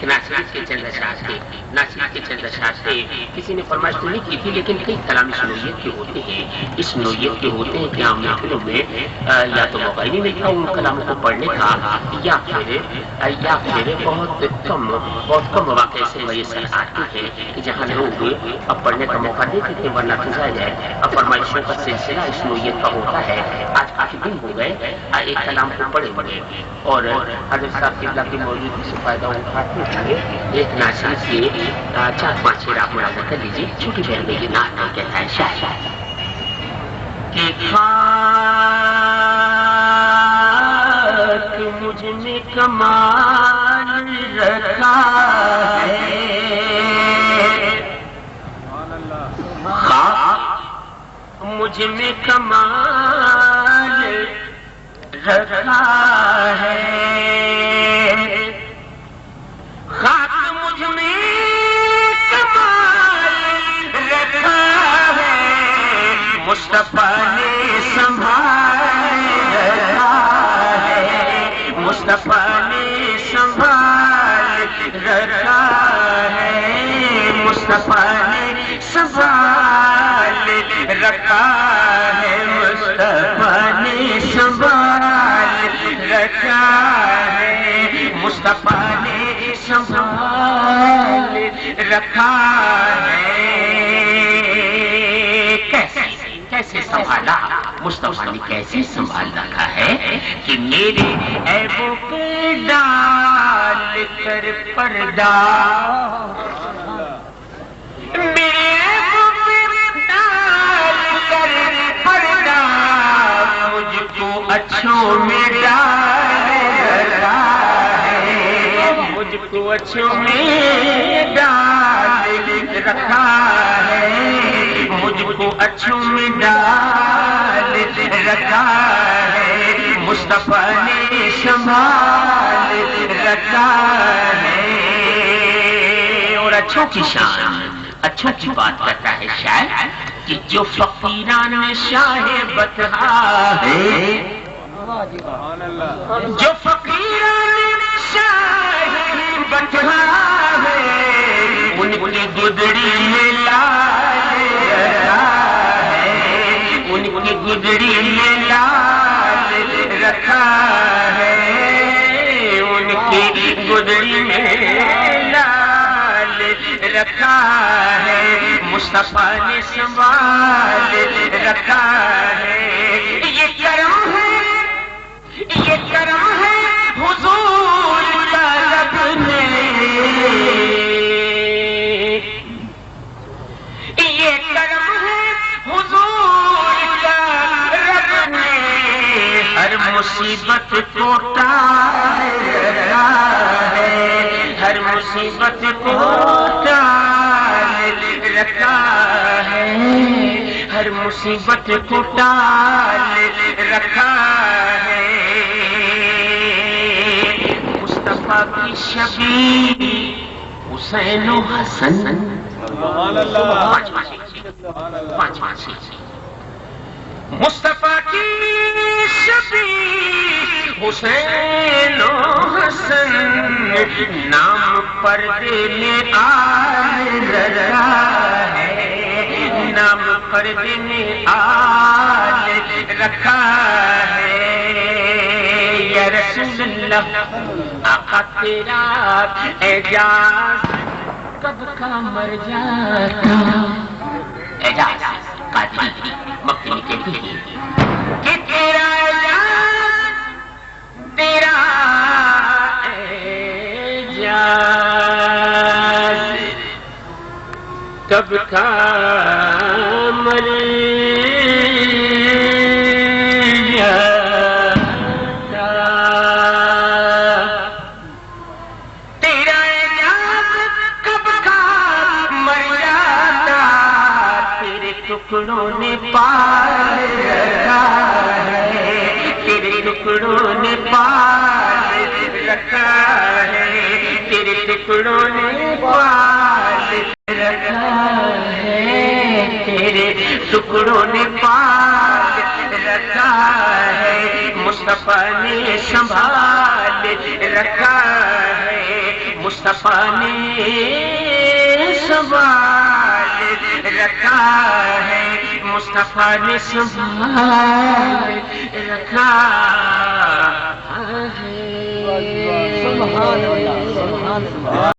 ایک ناصرت کے چند اشعار تھے، ناصرت کے چند اشعار تھے، کسی نے فرمائش تو نہیں کی تھی لیکن کئی کلام اس نوعیت کے ہوتے ہیں، اس نوعیت کے ہوتے ہیں کہ عام محفلوں میں یا تو موقع ہی نہیں ملتا ان کلاموں کو پڑھنے کا، یا پھر بہت کم مواقع ایسے میسر آتے ہیں کہ جہاں لوگ اب پڑھنے کا موقع دیتے تھے، ورنہ تو ظاہر ہے اب فرمائشوں کا سلسلہ اس نوعیت کا ہوتا ہے۔ آج کافی دن ہو گئے ایک کلام کو پڑھے اور حضرت صاحب قبلہ کی موجودگی سے فائدہ اٹھاتے ہوئے ایک ناصرت کے 4-5 شعر آپ ملاحظہ کر لیجیے۔ چھوٹی بہن میں یہ نعت نہیں کہتا ہے شاعر کہ خاک مجھ میں کمال رکھا ہے، خاک مجھ میں کمال رکھا ہے، خاک مجھ میں کمال رکھا ہے، مصطفیٰ نے سنبھال رکھا ہے، مصطفیٰ نے سنبھال رکھا ہے، مصطفیٰ نے سنبھال رکھا ہے، مصطفیٰ نے سنبھال رکھا ہے، مصطفیٰ نے سنبھال رکھا ہے۔ کیسے سنبھالا مصطفیٰ نے، کیسے سنبھال رکھا ہے کہ میرے عیبوں پہ ڈال کر پردہ، میرے عیبوں پہ ڈال کر پردہ، مجھ کو اچھوں میں ڈال رکھا ہے، مجھ کو اچھوں میں ڈال رکھا ہے، مجھ کو اچھوں میں ڈال رکھا ہے، مصطفیٰ نے سنبھال رکھا ہے۔ اور اچھوں کی شان، اچھوں کی بات کرتا ہے شاعر کہ جو فقیران شاہ بطحا ہے، جو فقیران شاہ بطحا ہے، ان کی گدڑی میں لال رکھا ہے، ان کی گدڑی میں لال رکھا ہے، ان کی گدڑی میں لال رکھا ہے، مصطفیٰ نے سنبھال رکھا ہے۔ یہ کرم ہے، یہ کرم ہے حضور کا رب نے، یہ کرم ہے حضور کا رب نے، ہر مصیبت کو ٹال رکھا ہے، ہر مصیبت کو ٹال رکھا ہے، ہر مصیبت کو ٹال رکھا ہے۔ مصطفیٰ کی شبیہ حسین و حسن، مصطفیٰ کی شبیہ حسین و حسن، نام پردے میں آل رکھا ہے، نام پردے میں آل رکھا ہے۔ یا رسول اللہ آقا تیرا اعجاز کب کا مر جاتا، اعجاز قادری مکی میں کہتی ہے کہ تیرا اعجاز، تیرا اعجاز کب کا مر ٹکڑوں نے پال رکھا ہے، تیرے ٹکڑوں نے پال رکھا ہے، تیرے ٹکڑوں نے پال رکھا ہے، تیرے ٹکڑوں نے پال رکھا ہے، مصطفیٰ نے سنبھال رکھا ہے، مصطفیٰ نے سوال رکھا ہے، مصطفیٰ نے سوال رکھا ہے۔ سبحان اللہ، سبحان اللہ۔